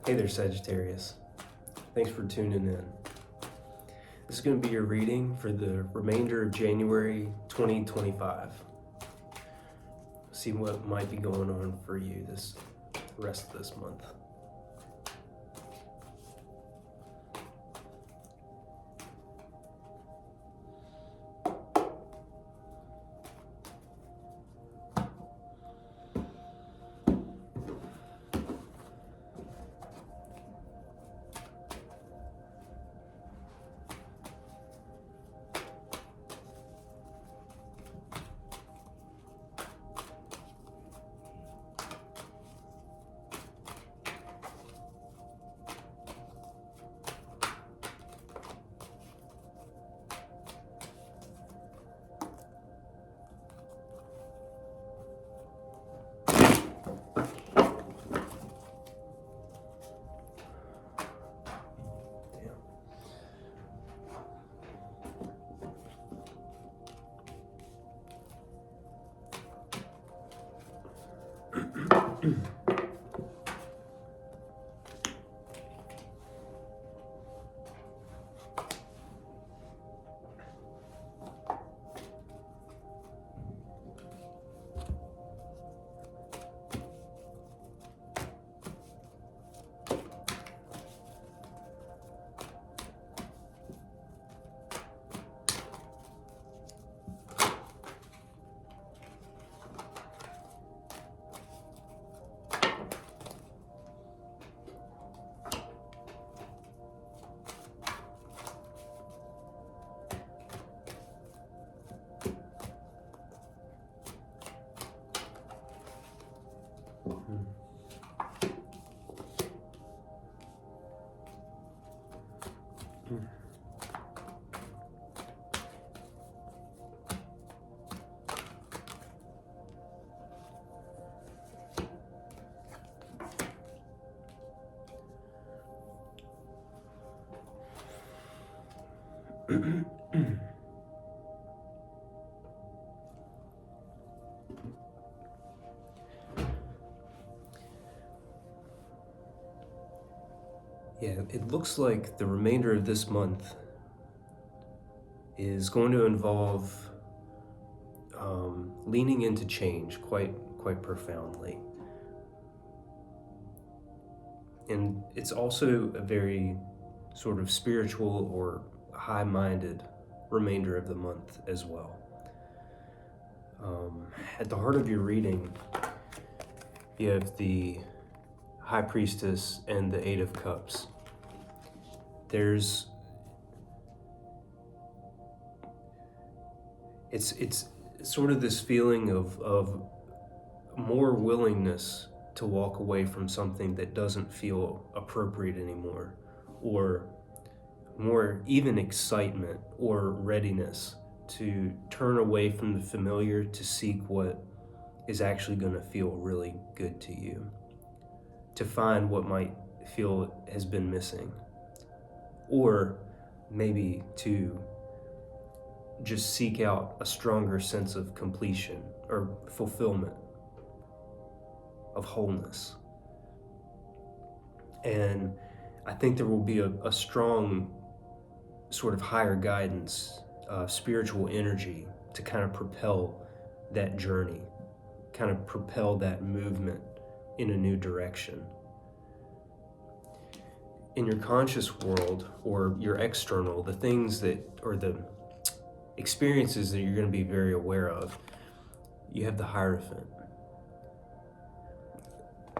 Hey there, Sagittarius. Thanks for tuning in. This is going to be your reading for the remainder of January 2025. See what might be going on for you this rest of this month. Yeah, it looks like the remainder of this month is going to involve leaning into change quite profoundly. And it's also a very sort of spiritual or high-minded remainder of the month as well. At the heart of your reading, you have the High Priestess and the Eight of Cups. It's sort of this feeling of more willingness to walk away from something that doesn't feel appropriate anymore, or more even excitement or readiness to turn away from the familiar to seek what is actually going to feel really good to you, to find what might feel has been missing, or maybe to just seek out a stronger sense of completion or fulfillment, of wholeness. And I think there will be a strong sort of higher guidance, spiritual energy to kind of propel that journey, kind of propel that movement in a new direction. In your conscious world or your external, the things that, or the experiences that you're going to be very aware of, you have the Hierophant.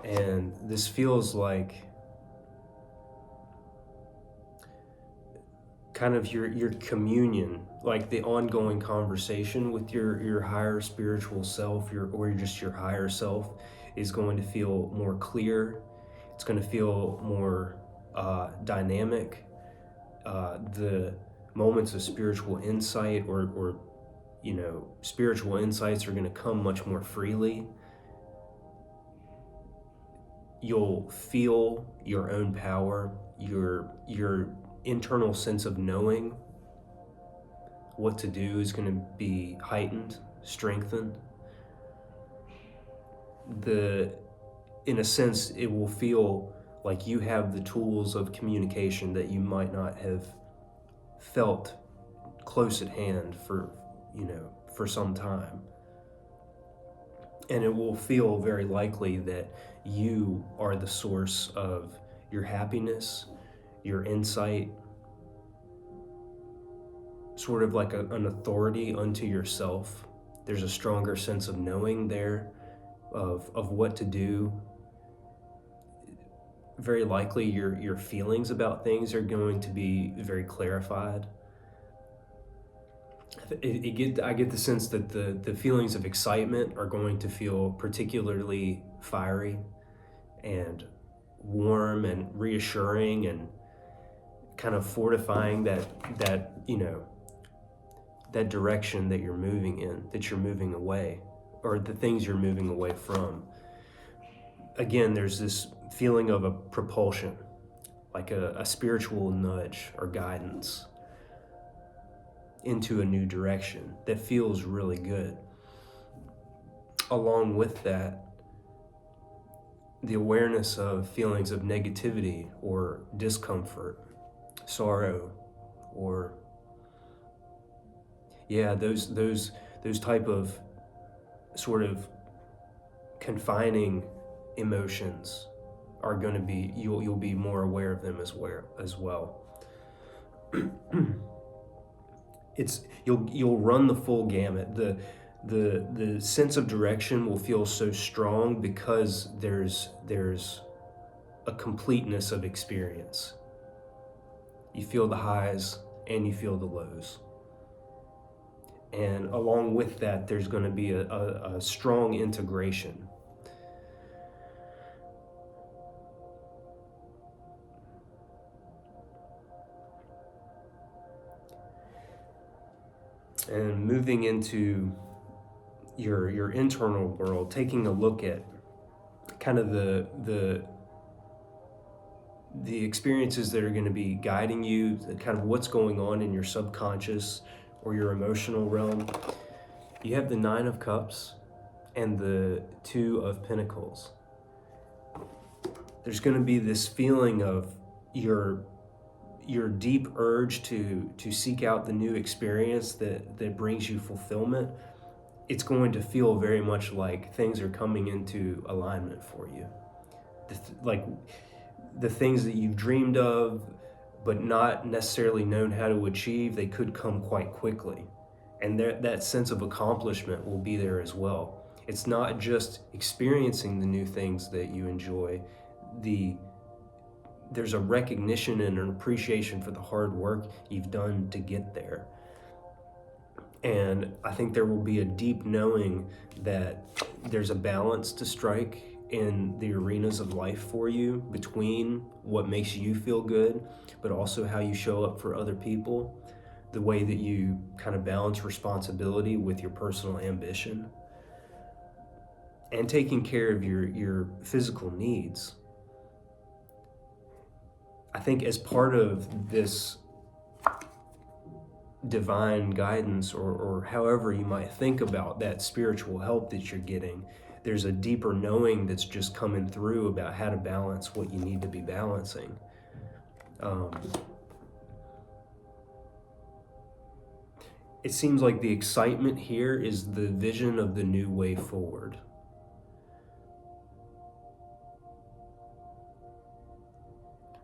And this feels like kind of your communion, like the ongoing conversation with your higher spiritual self, or just your higher self, is going to feel more clear. It's going to feel more dynamic. The moments of spiritual insight or spiritual insights are going to come much more freely. You'll feel your own power, your internal sense of knowing what to do is going to be heightened, strengthened. In a sense, it will feel like you have the tools of communication that you might not have felt close at hand for, for some time. And it will feel very likely that you are the source of your happiness, your insight, sort of like an authority unto yourself. There's a stronger sense of knowing there, of what to do. Very likely your feelings about things are going to be very clarified. I get the sense that the feelings of excitement are going to feel particularly fiery and warm and reassuring and kind of fortifying that direction that you're moving in, that you're moving away, or the things you're moving away from. Again, there's this feeling of a propulsion, like a spiritual nudge or guidance into a new direction that feels really good. Along with that, the awareness of feelings of negativity or discomfort, sorrow, or those type of sort of confining emotions are going to be, you'll be more aware of them as well. You'll run the full gamut. The sense of direction will feel so strong because there's a completeness of experience. You feel the highs and you feel the lows. And along with that, there's going to be a strong integration. And moving into your internal world, taking a look at kind of the experiences that are going to be guiding you, kind of what's going on in your subconscious or your emotional realm. You have the 9 of Cups and the 2 of Pentacles. There's going to be this feeling of your deep urge to seek out the new experience that brings you fulfillment. It's going to feel very much like things are coming into alignment for you. Like the things that you've dreamed of, but not necessarily known how to achieve, they could come quite quickly. And that sense of accomplishment will be there as well. It's not just experiencing the new things that you enjoy. There's a recognition and an appreciation for the hard work you've done to get there. And I think there will be a deep knowing that there's a balance to strike in the arenas of life for you between what makes you feel good, but also how you show up for other people, the way that you kind of balance responsibility with your personal ambition, and taking care of your physical needs. I think as part of this divine guidance, or however you might think about that spiritual help that you're getting, there's a deeper knowing that's just coming through about how to balance what you need to be balancing. It seems like the excitement here is the vision of the new way forward.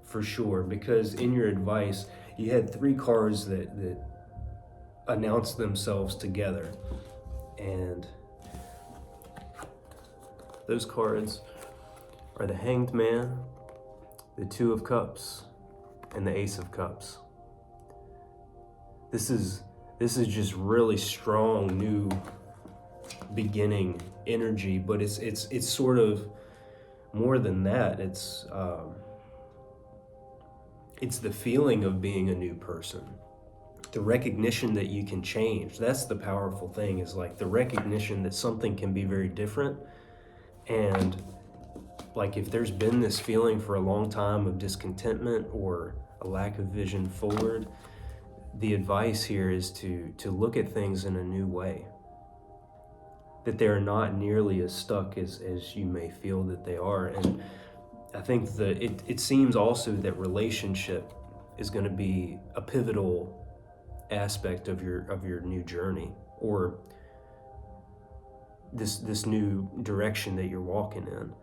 For sure, because in your advice, you had 3 cards that announced themselves together. And those cards are the Hanged Man, the 2 of Cups, and the Ace of Cups. This is just really strong new beginning energy, but it's sort of more than that. It's the feeling of being a new person, the recognition that you can change. That's the powerful thing, is like the recognition that something can be very different. And like if there's been this feeling for a long time of discontentment or a lack of vision forward, the advice here is to look at things in a new way, that they're not nearly as stuck as you may feel that they are. And I think that it seems also that relationship is going to be a pivotal aspect of your new journey, or this new direction that you're walking in.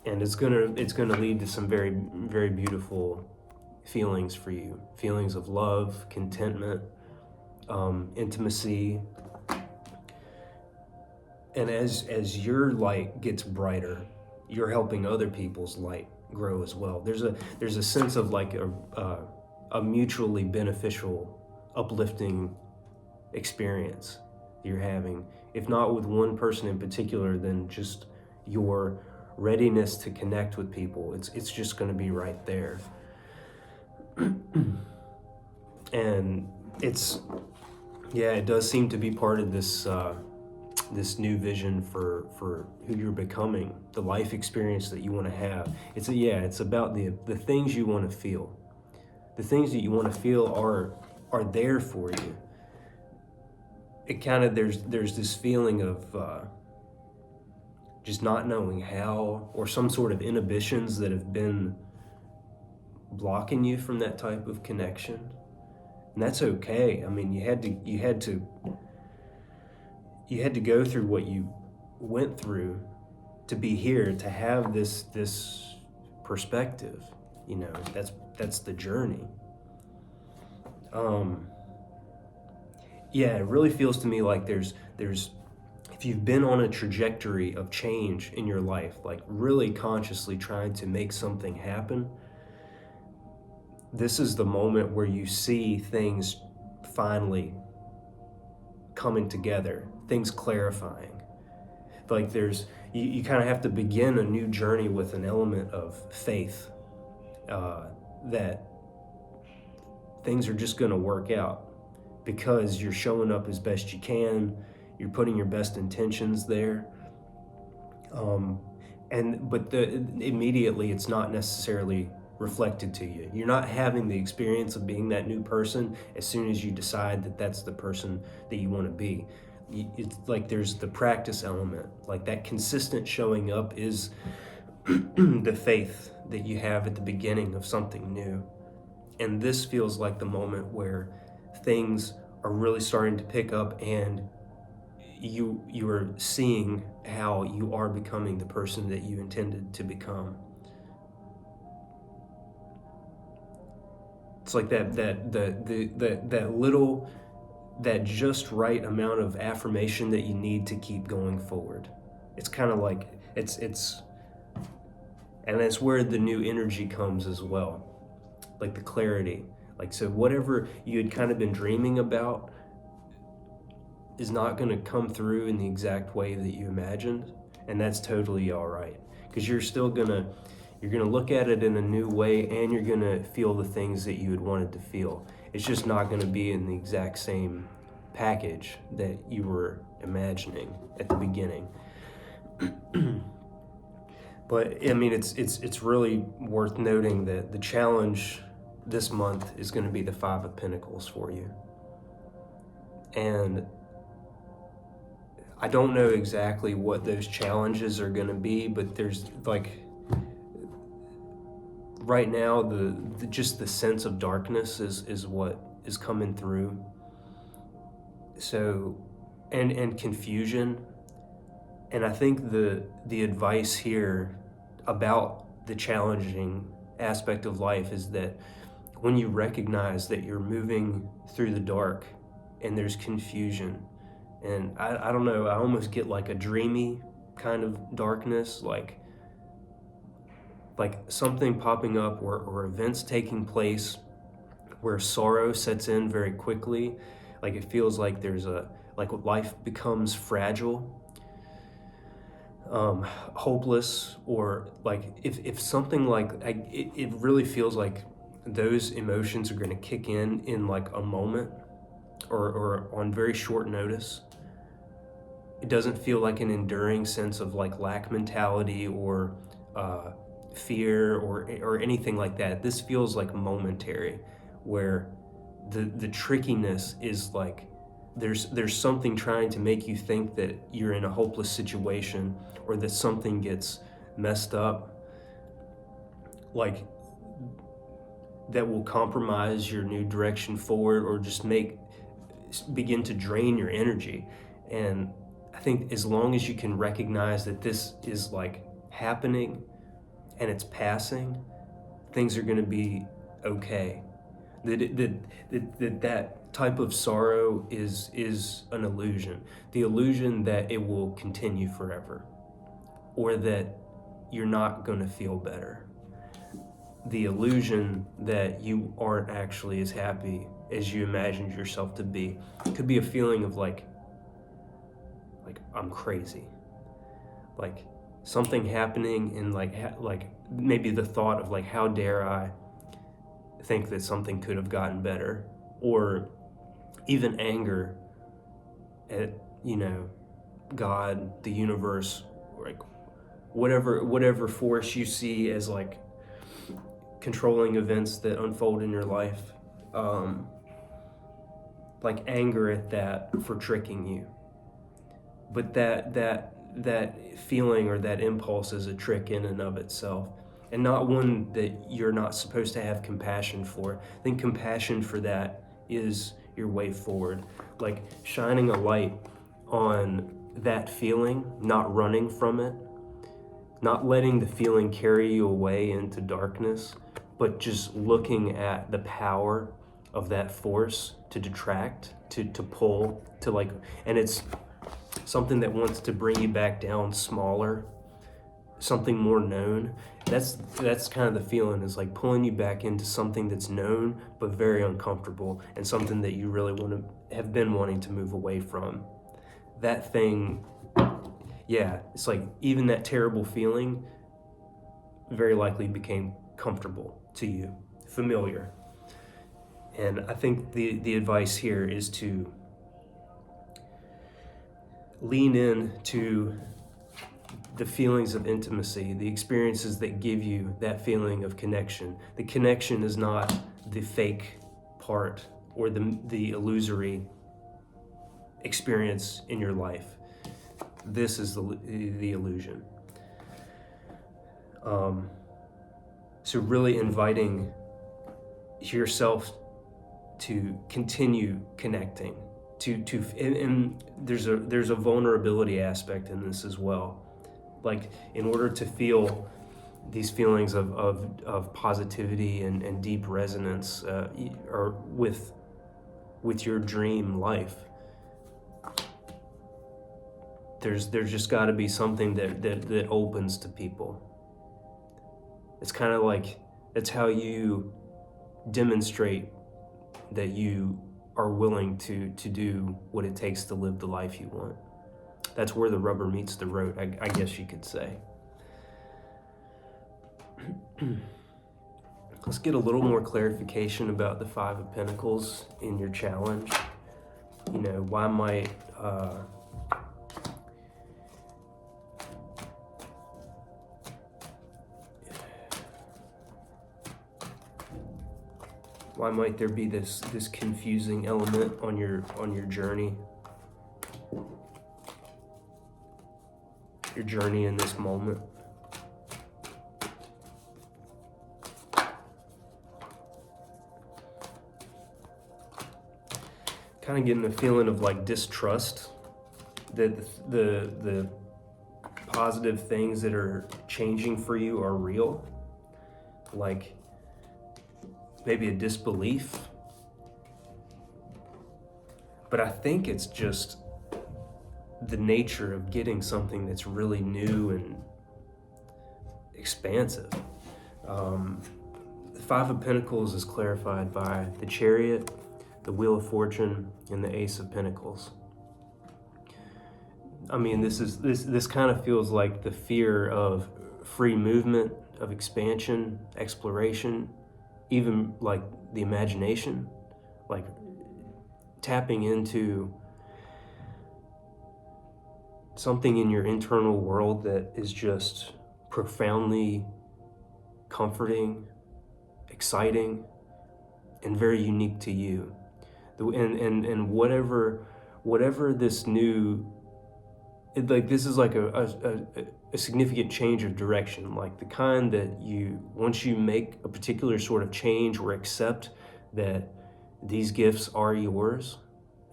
And it's gonna lead to some very, very beautiful feelings for you. Feelings of love, contentment, intimacy. And as your light gets brighter, you're helping other people's light grow as well. There's a sense of like a mutually beneficial, uplifting experience you're having, if not with one person in particular, then just your readiness to connect with people. It's just going to be right there. And it does seem to be part of this this new vision for who you're becoming, the life experience that you want to have. It's about the things you want to feel. The things that you want to feel are there for you. It kind of, there's this feeling of just not knowing how, or some sort of inhibitions that have been blocking you from that type of connection. And that's okay. I mean, you had to go through what you went through to be here, to have this perspective. You know, that's the journey. It really feels to me like there's if you've been on a trajectory of change in your life, like really consciously trying to make something happen, this is the moment where you see things finally coming together, things clarifying. Like you kind of have to begin a new journey with an element of faith that things are just going to work out, because you're showing up as best you can, you're putting your best intentions there, but immediately it's not necessarily reflected to you. You're not having the experience of being that new person as soon as you decide that that's the person that you want to be. It's like there's the practice element, like that consistent showing up is the faith that you have at the beginning of something new. And this feels like the moment where things are really starting to pick up, and you are seeing how you are becoming the person that you intended to become. It's like that little, that just right amount of affirmation that you need to keep going forward. It's kind of like and that's where the new energy comes as well, like the clarity. Like, so whatever you had kind of been dreaming about is not going to come through in the exact way that you imagined, and that's totally all right, because you're gonna look at it in a new way, and you're gonna feel the things that you had wanted to feel. It's just not going to be in the exact same package that you were imagining at the beginning. But I mean, it's really worth noting that the challenge this month is going to be the 5 of Pentacles for you. And I don't know exactly what those challenges are going to be, but there's like, right now, just the sense of darkness is what is coming through. So, and confusion. And I think the advice here about the challenging aspect of life is that when you recognize that you're moving through the dark and there's confusion, and I don't know, I almost get like a dreamy kind of darkness, like something popping up, or events taking place where sorrow sets in very quickly. Like it feels like there's life becomes fragile, hopeless, or like if something it really feels like those emotions are going to kick in like a moment, or on very short notice. It doesn't feel like an enduring sense of like lack mentality, or fear, or anything like that. This feels like momentary, where the trickiness is like there's something trying to make you think that you're in a hopeless situation, or that something gets messed up, like that will compromise your new direction forward, or just begin to drain your energy. And I think as long as you can recognize that this is like happening and it's passing, things are going to be okay. That type of sorrow is an illusion. The illusion that it will continue forever, or that you're not going to feel better. The illusion that you aren't actually as happy as you imagined yourself to be. It could be a feeling of like I'm crazy, like something happening, and like maybe the thought of like, how dare I think that something could have gotten better, or even anger at, God, the universe, like whatever force you see as like controlling events that unfold in your life, like anger at that for tricking you. But that feeling or that impulse is a trick in and of itself, and not one that you're not supposed to have compassion for. I think compassion for that is your way forward, like shining a light on that feeling, not running from it, not letting the feeling carry you away into darkness, but just looking at the power of that force to detract, to pull, to like, and it's something that wants to bring you back down smaller, something more known. That's kind of the feeling, is like pulling you back into something that's known but very uncomfortable, and something that you really have been wanting to move away from. That thing, yeah, it's like even that terrible feeling very likely became comfortable to you, familiar. And I think the advice here is to lean in to the feelings of intimacy, the experiences that give you that feeling of connection. The connection is not the fake part or the illusory experience in your life. This is the illusion. So really inviting yourself to continue connecting, and there's a vulnerability aspect in this as well. Like, in order to feel these feelings of positivity and deep resonance, or with your dream life, there's just got to be something that opens to people. It's kind of like, it's how you demonstrate that you are willing to do what it takes to live the life you want. That's where the rubber meets the road, I guess you could say. Let's get a little more clarification about the Five of Pentacles in your challenge. Why might there be this confusing element on your journey? Your journey in this moment. Kind of getting a feeling of like distrust that the positive things that are changing for you are real. Like maybe a disbelief. But I think it's just the nature of getting something that's really new and expansive. The Five of Pentacles is clarified by the Chariot, the Wheel of Fortune, and the Ace of Pentacles. I mean, this kind of feels like the fear of free movement, of expansion, exploration, even like the imagination, like tapping into something in your internal world that is just profoundly comforting, exciting, and very unique to you. And whatever this new, this is like a a significant change of direction, like the kind that once you make a particular sort of change or accept that these gifts are yours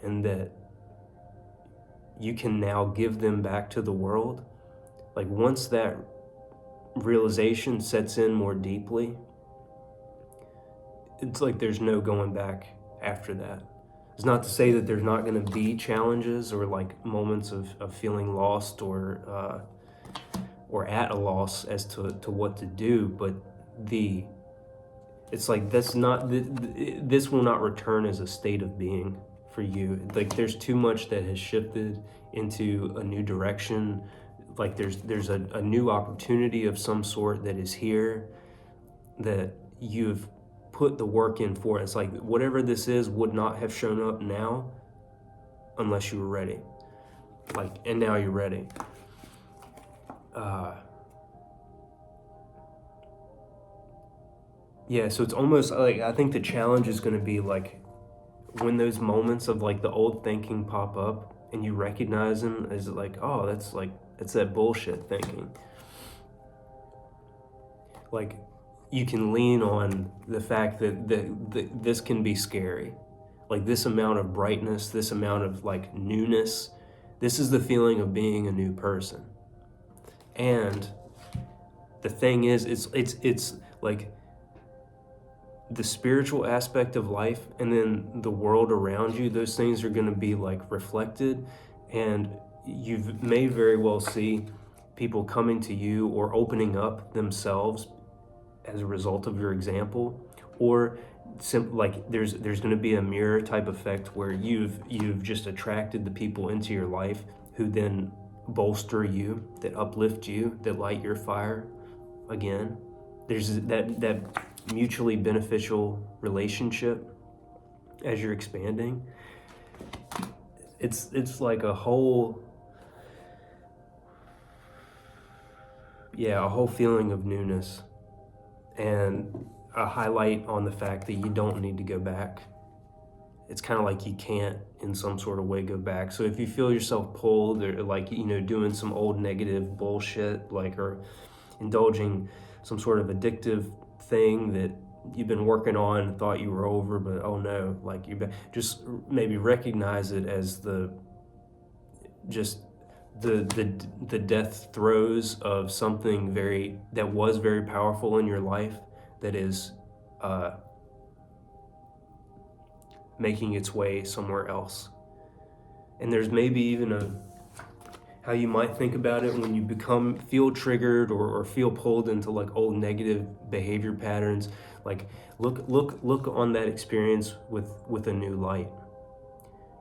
and that you can now give them back to the world, like once that realization sets in more deeply, it's like there's no going back after that. It's not to say that there's not going to be challenges or like moments of feeling lost or at a loss as to what to do, but it's like this will not return as a state of being for you. Like there's too much that has shifted into a new direction. Like there's a new opportunity of some sort that is here that you've put the work in for. It's like whatever this is would not have shown up now unless you were ready. Like, and now you're ready. Yeah, so it's almost like, I think the challenge is going to be like when those moments of like the old thinking pop up and you recognize them as like, oh, that's that bullshit thinking. Like you can lean on the fact that this can be scary. Like this amount of brightness, this amount of like newness, this is the feeling of being a new person. And the thing is, it's like the spiritual aspect of life and then the world around you, those things are going to be like reflected, and you may very well see people coming to you or opening up themselves as a result of your example, or like there's going to be a mirror type effect where you've just attracted the people into your life who then bolster you, that uplift you, that light your fire again. There's that mutually beneficial relationship as you're expanding. It's like a whole feeling of newness, and a highlight on the fact that you don't need to go back. It's kind of like you can't in some sort of way go back. So if you feel yourself pulled or like, doing some old negative bullshit, like, or indulging some sort of addictive thing that you've been working on and thought you were over, but oh no, like just maybe recognize it as the death throes of something that was very powerful in your life that is making its way somewhere else. And there's maybe even how you might think about it when you feel triggered or feel pulled into like old negative behavior patterns. Like look on that experience with a new light.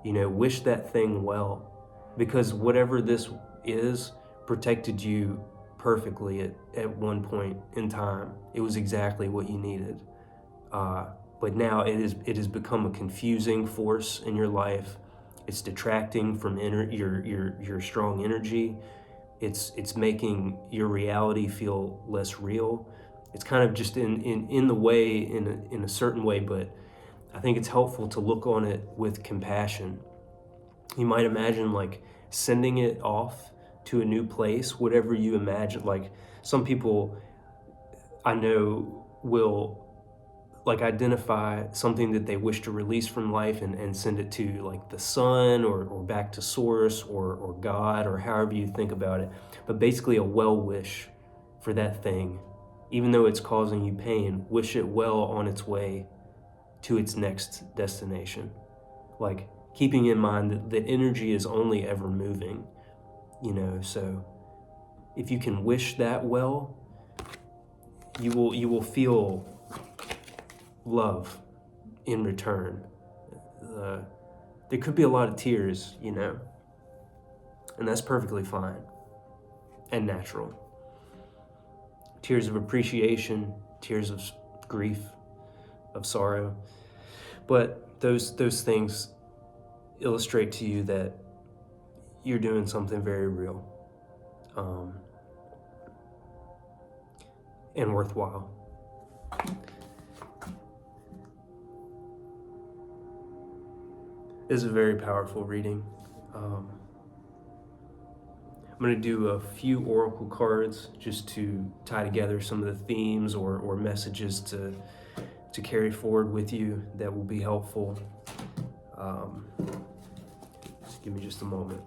Wish that thing well, because whatever this is protected you perfectly at one point in time. It was exactly what you needed. But now it has become a confusing force in your life. It's detracting from your strong energy. It's making your reality feel less real. It's kind of just in the way, in a certain way, but I think it's helpful to look on it with compassion. You might imagine like sending it off to a new place, whatever you imagine. Like some people I know will like identify something that they wish to release from life and send it to like the sun or back to source or God, or however you think about it. But basically a well wish for that thing. Even though it's causing you pain, wish it well on its way to its next destination. Like keeping in mind that energy is only ever moving, so if you can wish that well, you will feel love in return. There could be a lot of tears, and that's perfectly fine and natural. Tears of appreciation, tears of grief, of sorrow. But those things illustrate to you that you're doing something very real and worthwhile. This is a very powerful reading. I'm going to do a few oracle cards just to tie together some of the themes or messages to carry forward with you that will be helpful. Just give me just a moment.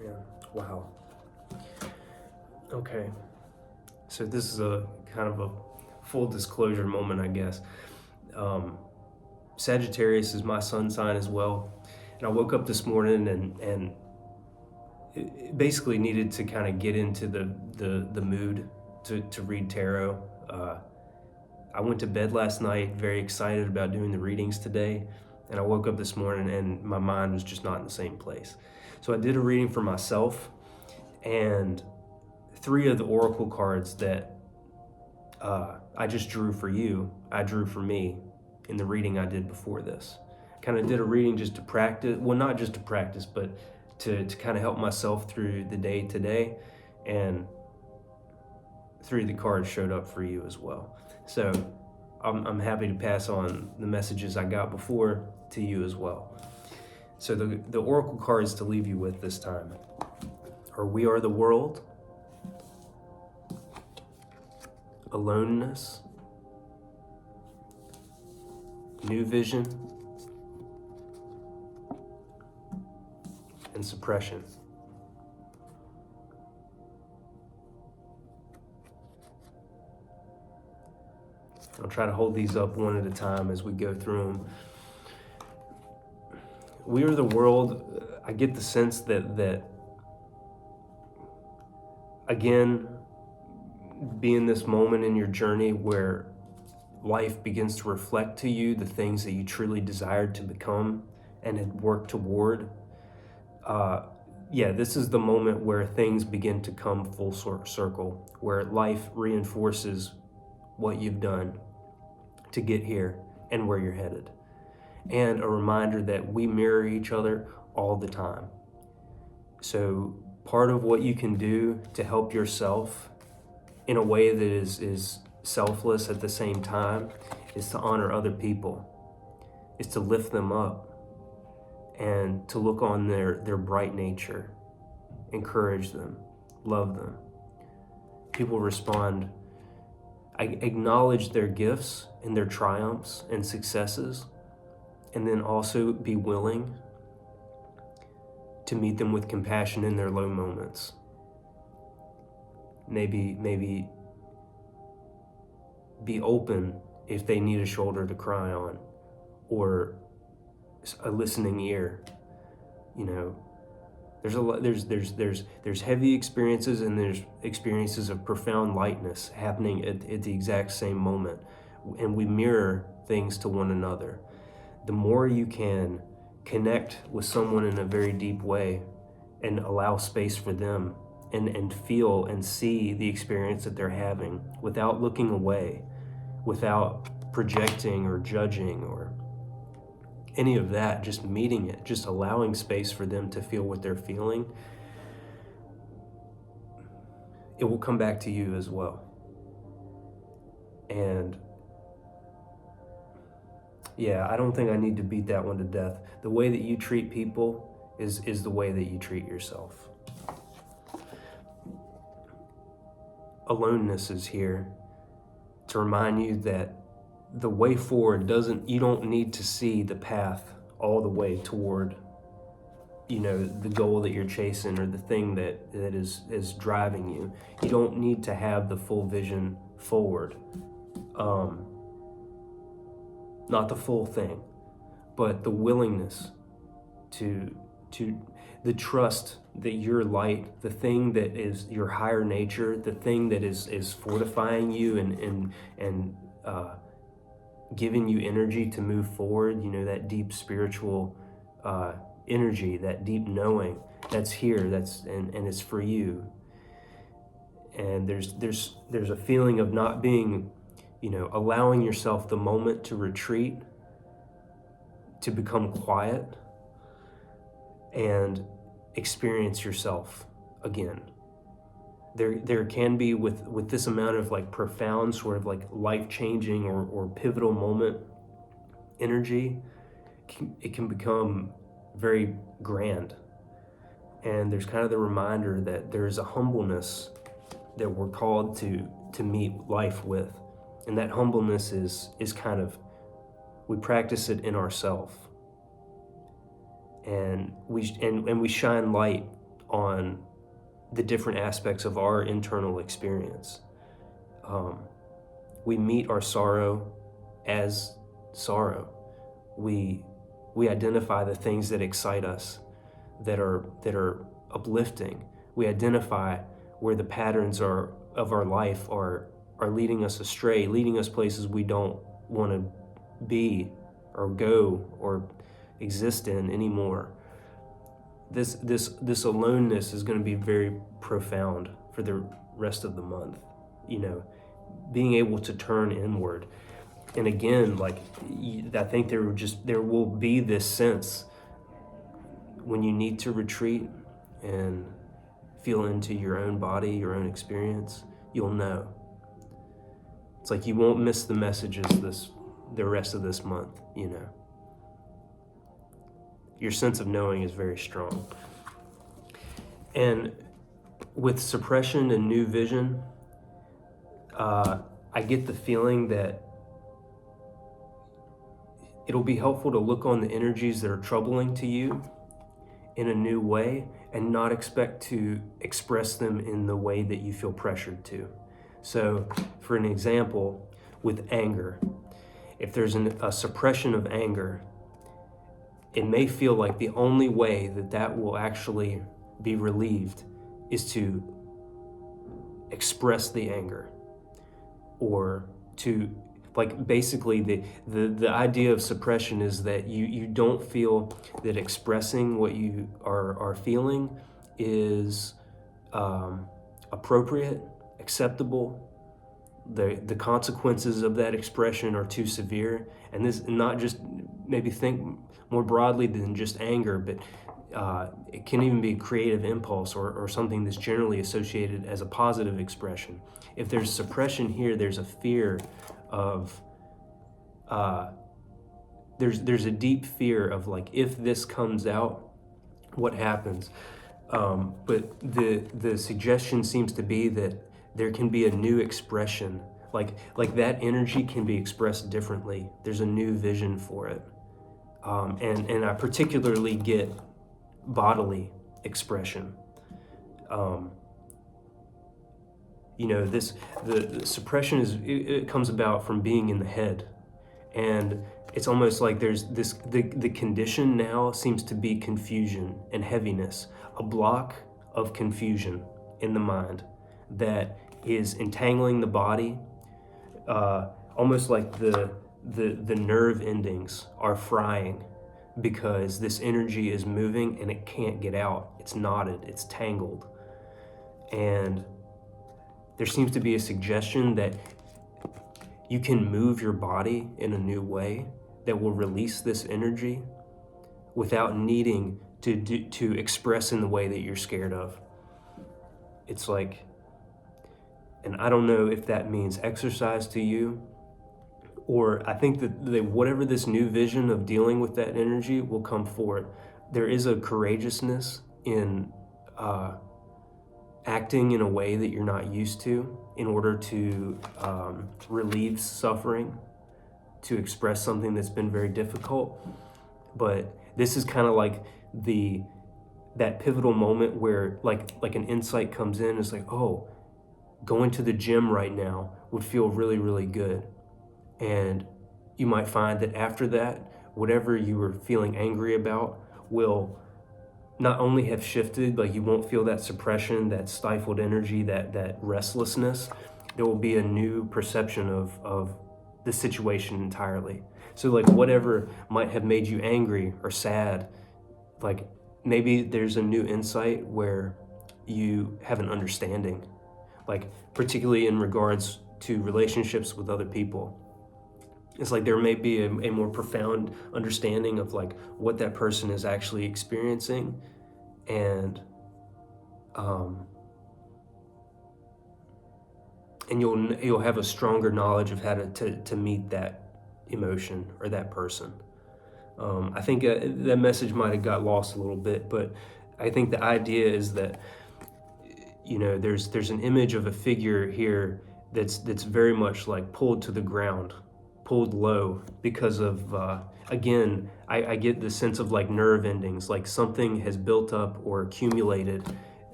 Yeah. Wow. Okay. So this is a kind of a full disclosure moment, I guess. Sagittarius is my sun sign as well. And I woke up this morning and it basically needed to kind of get into the mood to read tarot. I went to bed last night very excited about doing the readings today. And I woke up this morning and my mind was just not in the same place. So I did a reading for myself, and 3 of the oracle cards that I just drew for you, I drew for me in the reading I did before this. Kind of did a reading just to practice, well, not just to practice, but to kind of help myself through the day today, and 3 of the cards showed up for you as well. So I'm happy to pass on the messages I got before to you as well. So the oracle cards to leave you with this time are We Are the World, Aloneness, New Vision, and Suppression. I'll try to hold these up one at a time as we go through them. We Are the World, I get the sense that again, be in this moment in your journey where life begins to reflect to you the things that you truly desired to become and had worked toward. This is the moment where things begin to come full circle, where life reinforces what you've done to get here and where you're headed. And a reminder that we mirror each other all the time. So part of what you can do to help yourself in a way that is selfless at the same time is to honor other people, is to lift them up and to look on their bright nature, encourage them, love them. People respond. I acknowledge their gifts and their triumphs and successes, and then also be willing to meet them with compassion in their low moments. Maybe be open if they need a shoulder to cry on, or a listening ear. You know, there's heavy experiences and there's experiences of profound lightness happening at the exact same moment, and we mirror things to one another. The more you can connect with someone in a very deep way and allow space for them and feel and see the experience that they're having without looking away, without projecting or judging or any of that, just meeting it, just allowing space for them to feel what they're feeling, it will come back to you as well. And yeah, I don't think I need to beat that one to death. The way that you treat people is the way that you treat yourself. Aloneness is here. to remind you that the way forward you don't need to see the path all the way toward, the goal that you're chasing or the thing that is driving you. You don't need to have the full vision forward. Not the full thing, but the willingness to the trust that your light, the thing that is your higher nature, the thing that is fortifying you and giving you energy to move forward, that deep spiritual energy, that deep knowing that's here, and it's for you. And there's a feeling of not being, allowing yourself the moment to retreat, to become quiet and experience yourself again. There can be with this amount of like profound sort of like life-changing or pivotal moment energy, it can become very grand. And there's kind of the reminder that there's a humbleness that we're called to meet life with. And that humbleness is kind of, we practice it in ourselves. And we shine light on the different aspects of our internal experience. We meet our sorrow as sorrow. We identify the things that excite us, that are uplifting. We identify where the patterns of our life are leading us astray, leading us places we don't want to be or go or exist in anymore. This aloneness is going to be very profound for the rest of the month. Being able to turn inward. And again, like, I think there will be this sense when you need to retreat and feel into your own body, your own experience, you'll know. It's like you won't miss the messages the rest of this month, Your sense of knowing is very strong. And with suppression and new vision, I get the feeling that it'll be helpful to look on the energies that are troubling to you in a new way and not expect to express them in the way that you feel pressured to. So, for an example, with anger, if there's a suppression of anger, it may feel like the only way that will actually be relieved is to express the anger, or to, like, basically the idea of suppression is that you don't feel that expressing what you are feeling is appropriate, acceptable. The consequences of that expression are too severe. And this, not just, maybe think more broadly than just anger, but it can even be a creative impulse or something that's generally associated as a positive expression. If there's suppression here, there's a fear of, there's a deep fear of, like, if this comes out, what happens? But the suggestion seems to be that there can be a new expression, like that energy can be expressed differently. There's a new vision for it. And I particularly get bodily expression. The suppression it comes about from being in the head, and it's almost like there's the condition now seems to be confusion and heaviness, a block of confusion in the mind that is entangling the body, almost like the nerve endings are frying because this energy is moving and it can't get out. It's knotted, it's tangled. And there seems to be a suggestion that you can move your body in a new way that will release this energy without needing to express in the way that you're scared of. It's like, and I don't know if that means exercise to you, or I think that whatever this new vision of dealing with that energy will come forward. There is a courageousness in acting in a way that you're not used to in order to relieve suffering, to express something that's been very difficult. But this is kind of like that pivotal moment where like an insight comes in. It's like, oh, going to the gym right now would feel really, really good. And you might find that after that, whatever you were feeling angry about will not only have shifted, like you won't feel that suppression, that stifled energy, that restlessness. There will be a new perception of the situation entirely. So like whatever might have made you angry or sad, like maybe there's a new insight where you have an understanding, like particularly in regards to relationships with other people. It's like there may be a more profound understanding of like what that person is actually experiencing, and you'll have a stronger knowledge of how to meet that emotion or that person. I think that message might have got lost a little bit, but I think the idea is that, you know, there's an image of a figure here that's very much like pulled to the ground, pulled low because of again, I get the sense of like nerve endings, like something has built up or accumulated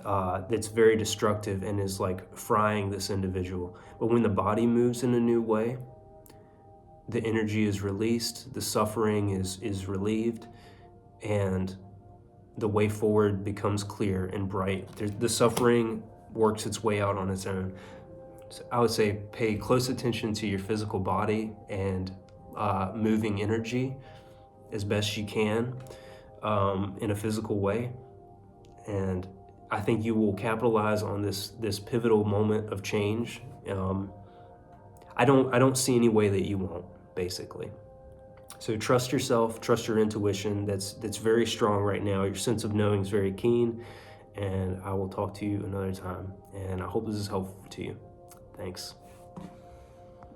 that's very destructive and is like frying this individual. But when the body moves in a new way, the energy is released, the suffering is relieved, and the way forward becomes clear and bright. The suffering works its way out on its own. So I would say pay close attention to your physical body and moving energy as best you can in a physical way. And I think you will capitalize on this pivotal moment of change. I don't see any way that you won't, basically. So trust yourself, trust your intuition. That's very strong right now. Your sense of knowing is very keen, and I will talk to you another time. And I hope this is helpful to you. Thanks.